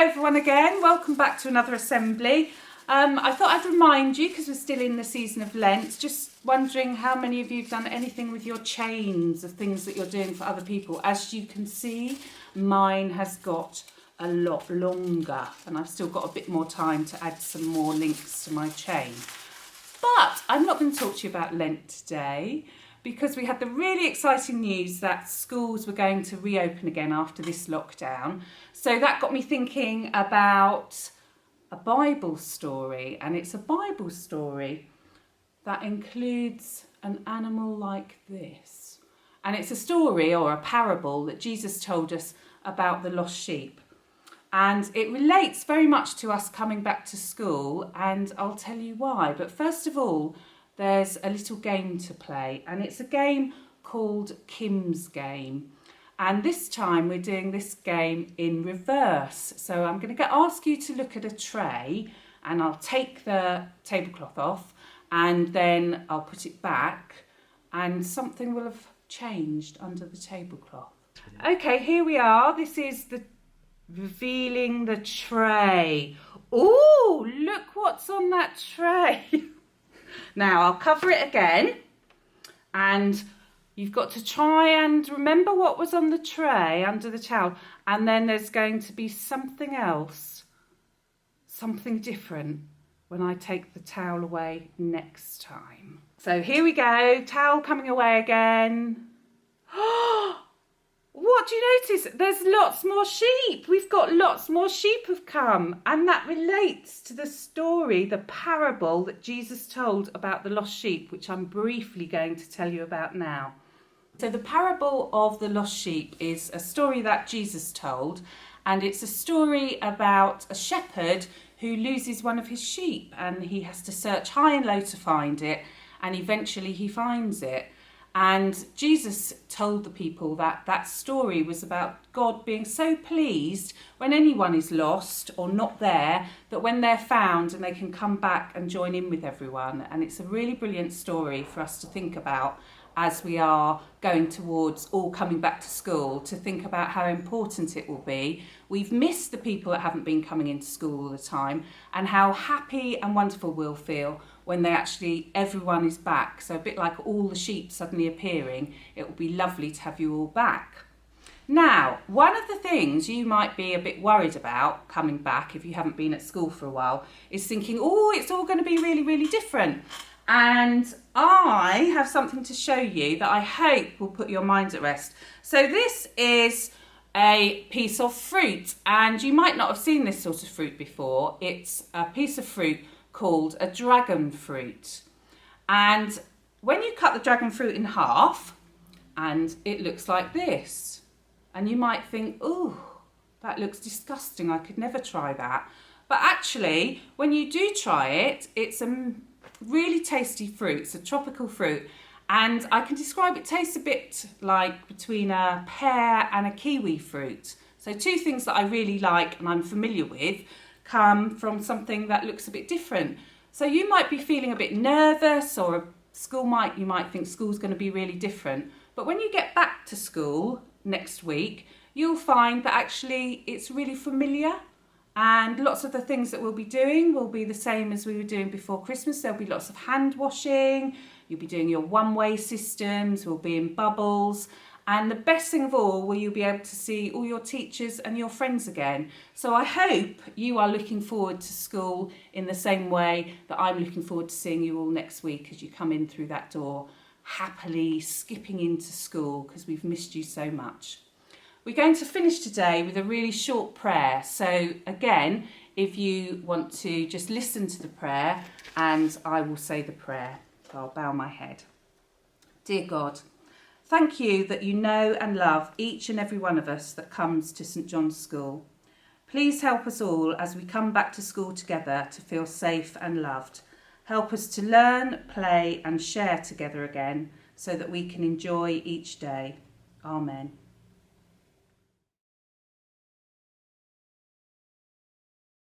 everyone again. Welcome back to another assembly. I thought I'd remind you, because we're still in the season of Lent, just wondering how many of you have done anything with your chains of things that you're doing for other people. As you can see, mine has got a lot longer and I've still got a bit more time to add some more links to my chain. But I'm not going to talk to you about Lent today, because we had the really exciting news that schools were going to reopen again after this lockdown. So that got me thinking about a Bible story, and it's a Bible story that includes an animal like this. And it's a story or a parable that Jesus told us about the lost sheep. And it relates very much to us coming back to school, and I'll tell you why. But first of all, there's a little game to play, and it's a game called Kim's Game. And this time we're doing this game in reverse. So I'm going to ask you to look at a tray, and I'll take the tablecloth off and then I'll put it back, and something will have changed under the tablecloth. Okay, here we are. This is the revealing the tray. Ooh, look what's on that tray. Now I'll cover it again, and you've got to try and remember what was on the tray under the towel, and then there's going to be something else, something different when I take the towel away next time. So here we go, towel coming away again. What do you notice? There's lots more sheep. We've got lots more sheep have come. And that relates to the story, the parable that Jesus told about the lost sheep, which I'm briefly going to tell you about now. So the parable of the lost sheep is a story that Jesus told. And it's a story about a shepherd who loses one of his sheep. And he has to search high and low to find it. And eventually he finds it. And Jesus told the people that that story was about God being so pleased when anyone is lost or not there, that when they're found and they can come back and join in with everyone. And it's a really brilliant story for us to think about as we are going towards all coming back to school, to think about how important it will be. We've missed the people that haven't been coming into school all the time, and how happy and wonderful we'll feel when everyone is back. So a bit like all the sheep suddenly appearing, it will be lovely to have you all back. Now, one of the things you might be a bit worried about coming back, if you haven't been at school for a while, is thinking, oh, it's all going to be really, really different. And I have something to show you that I hope will put your mind at rest. So this is a piece of fruit, and you might not have seen this sort of fruit before. It's a piece of fruit called a dragon fruit. And when you cut the dragon fruit in half, and it looks like this, and you might think, oh, that looks disgusting, I could never try that. But actually, when you do try it, it's a really tasty fruit. It's a tropical fruit, and I can describe it tastes a bit like between a pear and a kiwi fruit. So two things that I really like and I'm familiar with come from something that looks a bit different. So you might be feeling a bit nervous, or you might think school's going to be really different. But when you get back to school next week, you'll find that actually it's really familiar. And lots of the things that we'll be doing will be the same as we were doing before Christmas. There'll be lots of hand washing, you'll be doing your one-way systems, we'll be in bubbles. And the best thing of all, you'll be able to see all your teachers and your friends again. So I hope you are looking forward to school in the same way that I'm looking forward to seeing you all next week as you come in through that door, happily skipping into school because we've missed you so much. We're going to finish today with a really short prayer. So again, if you want to just listen to the prayer, and I will say the prayer. So I'll bow my head. Dear God, thank you that you know and love each and every one of us that comes to St John's School. Please help us all as we come back to school together to feel safe and loved. Help us to learn, play and share together again so that we can enjoy each day. Amen.